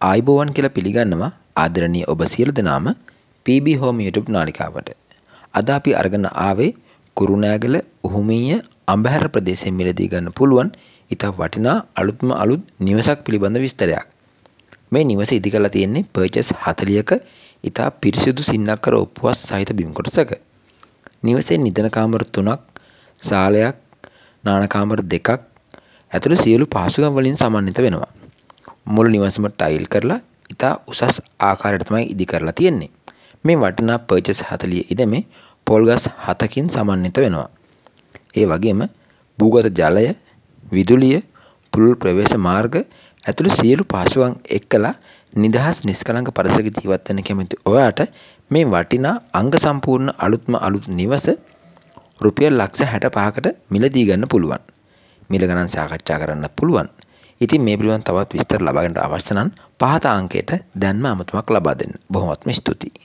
ආයිබෝවන් කියලා පිළිගන්නවා ආදරණීය ඔබ සියලු දෙනාම PB Home YouTube නාලිකාවට. අද අපි අරගෙන ආවේ කුරුණෑගල උහුමීය අඹහැර ප්‍රදේශයෙන් මිලදී ගන්න පුළුවන් ඉතා වටිනා අලුත්ම අලුත් නිවසක් පිළිබඳ විස්තරයක්. මේ නිවස ඉදි කරලා තියෙන්නේ පර්චේස් 40ක ඉතා පිරිසිදු සින්නක්කර ඔප්පුවක් සහිත බිම් කොටසක. නිවසේ නිදන කාමර 3ක්, සාලයක්, නාන කාමර 2ක් ඇතුළු සියලු පහසුකම් වලින් සමන්විත වෙනවා. මුළු නිවසම ටයිල් කරලා ඉතා උසස් ආකාරයට තමයි ඉදි කරලා තියෙන්නේ. මේ වටිනා පර්චේස් 40 ඉඩමේ පොල් ගස් 7කින් සමන්විත වෙනවා. ඒ වගේම භූගත ජලය, විදුලිය, පුළුල් ප්‍රවේශ මාර්ග ඇතුළු සියලු පහසුකම් එක්කලා නිදහස් නිස්කලංක පරිසරයක ජීවත් වෙන්න කැමති ඔයාට මේ වටිනා අංග සම්පූර්ණ අලුත්ම අලුත් නිවස රුපියල් ලක්ෂ 65කට මිලදී ගන්න පුළුවන්. මිල ගණන් සාකච්ඡා කරන්නත් පුළුවන්. ඉතින් මේ පිළිබඳව තවත් විස්තර ලබා ගන්න අවශ්‍ය නම් පහත අංකයට දැන්ම අමතමක් ලබා දෙන්න. බොහොමත්ම ස්තුතියි.